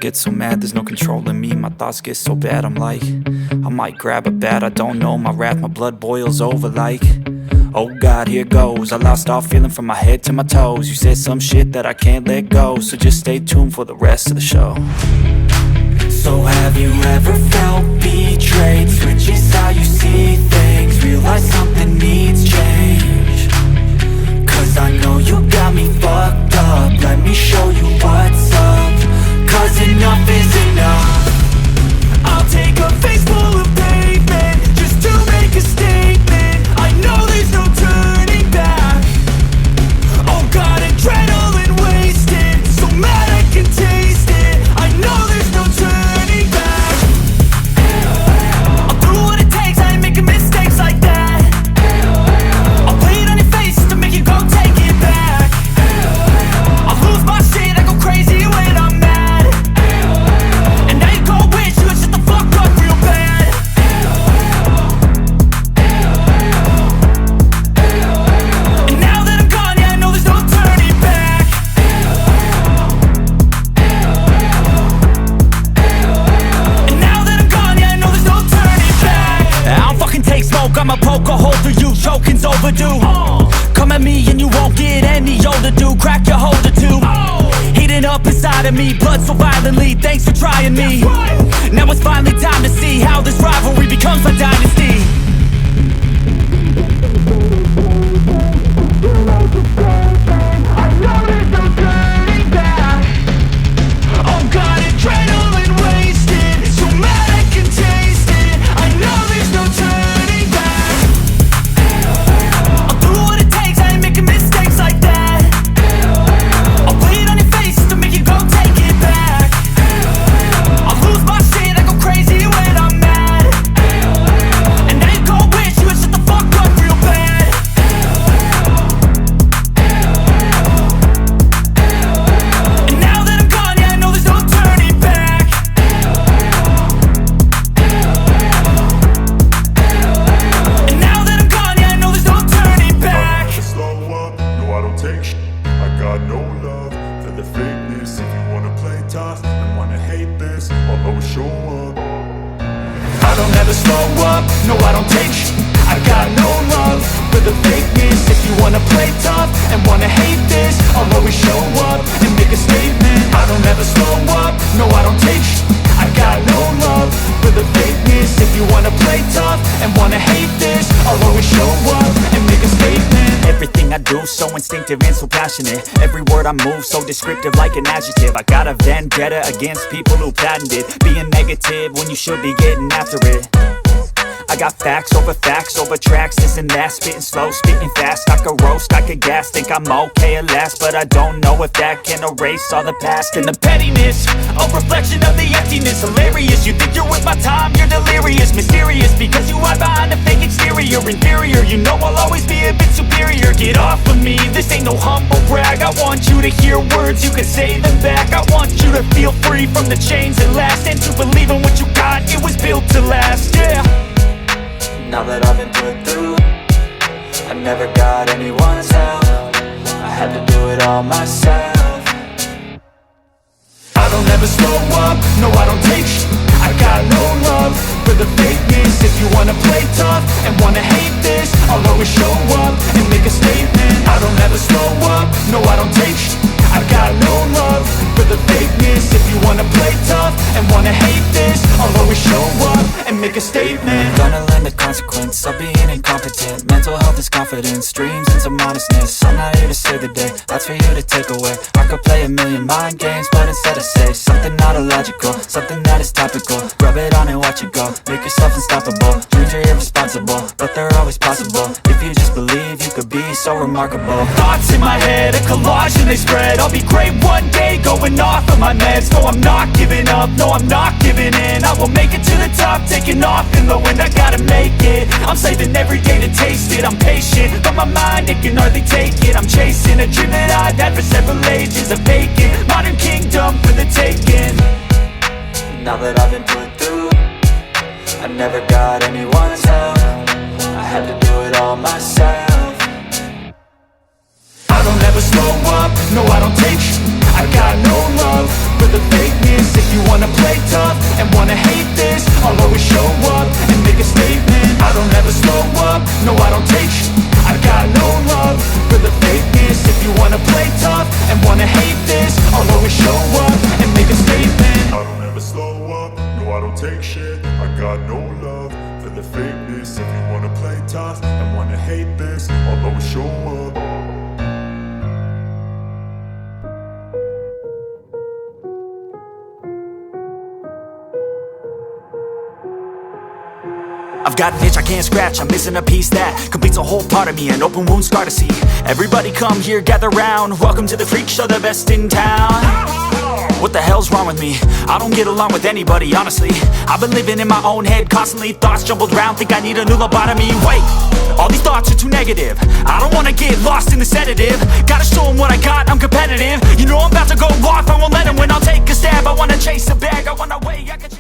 get so mad, there's no controlling me. My thoughts get so bad, I'm like, I might grab a bat, I don't know. My wrath, my blood boils over like, oh God, here goes. I lost all feeling from my head to my toes. You said some shit that I can't let go, so just stay tuned for the rest of the show. So have you ever felt betrayed? Switches how you see things, realize something needs change. Cause I know you got me fucked up, let me show you what's up. Cause enough is enough. I'll take a face full of pavement just to make a statement. I know there's no turning back. Oh God, adrenaline wasted, so mad I can taste it. I know there's no turning back. I'll do what it takes, I ain't making mistakes like that. I'll play it on your face to make you go take it back. I'll lose my shit, I go crazy when I'm mad. And now you go wish you would shut the fuck up real bad. And now that I'm gone, yeah, I know there's no turning back. And now that I'm gone, yeah, I know there's no turning back. I don't fucking take smoke, I'ma poke a hole through you, choking's overdue. Come at me and you won't get any older, dude. Crack your holder too. Heating up inside of me, blood so violently, thanks for trying me. Now it's finally time to see how this rivalry becomes my dynasty. I know there's no turning back. Oh God, adrenaline wasted, so mad I can taste it. I know there's no turning back. I'll do what it takes, I ain't making mistakes like that. I'll play it on your face to make you go take it back. I'll lose my shit, I go crazy when I'm mad. And now you go wish you would shut the fuck up real bad. And now that I'm gone, yeah, I know there's no turning back. And now that I'm gone, yeah, I know there's no turning back. Slow up, no I don't take shit. I got no love for the fakeness. If you wanna play tough and wanna hate this, I'll always show up. I don't ever slow up, no I don't take shit. I got no love for the fakeness. If you wanna play tough and wanna hate this, I'll always show up and make a statement. I don't ever slow up, no I don't take shit. I got no love for the fakeness. If you wanna play tough and wanna hate this, I'll always show up and make a statement. Everything I do so instinctive and so passionate. Every word I move so descriptive like an adjective. I got a vendetta against people who patented being negative when you should be getting after it. I got facts over tracks, this and that. Spitting slow, spitting fast. I could roast, I could gas. Think I'm okay at last, but I don't know if that can erase all the past. And the pettiness, a reflection of the emptiness. Hilarious, you think you're with my time, you're delirious. Mysterious, because you hide behind a fake exterior. Inferior, you know I'll always be a bit superior. Get off of me, this ain't no humble brag. I want you to hear words, you can say them back. I want you to feel free from the chains that last, and to believe in what you got, it was built to last, yeah. Now that I've been put through, I never got anyone's help. I had to do it all myself. I don't ever slow up, no I don't take shit. I got no love for the fakeness. If you wanna play tough and wanna hate this, I'll always show up and make a statement. I don't ever slow up, no I don't take shit. I got no love for the fakeness. If you wanna play tough and wanna hate this, I'll always show up and make a statement. Gonna learn the consequence of being incompetent. Mental health is confidence, dreams and some honestness. I'm not here to save the day, that's for you to take away. I could play a million mind games, but instead I say something not illogical, something that is topical. Rub it on and watch it go, make yourself unstoppable. Dreams are irresponsible, but they're always possible. If you just believe, you could be so remarkable. Thoughts in my head, a collage and they spread. I'll be great one day, going off of my meds. No, I'm not giving up, no, I'm not giving in. I will make it to the top, taking off in the wind. I gotta make it, I'm saving every day to taste it. I'm patient, but my mind, it can hardly take it. I'm chasing a dream that I've had for several ages. A vacant, modern kingdom for the taking. Now that I've been put through, I never got anyone's help. I had to do it all myself. I don't ever slow up, no I don't take shit. I got no love for the fakeness. If you wanna play tough and wanna hate this, I'll always show up and make a statement. I don't ever slow up, no I don't take sh*t. I got no love for the fakeness. If you wanna play tough and wanna hate this, I'll always show up and make a statement. I don't ever slow up, no I don't take shit. I got no love for the fakeness. If you wanna play tough and wanna hate this, I'll always show up. I've got an itch I can't scratch, I'm missing a piece that completes a whole part of me, an open wound scar to see. Everybody come here, gather round, welcome to the freak show, the best in town. What the hell's wrong with me? I don't get along with anybody, honestly. I've been living in my own head constantly, thoughts jumbled round, think I need a new lobotomy. Wait, all these thoughts are too negative, I don't wanna get lost in the sedative. Gotta show them what I got, I'm competitive. You know I'm about to go off, I won't let them win, I'll take a stab. I wanna chase a bag, I wanna weigh, I can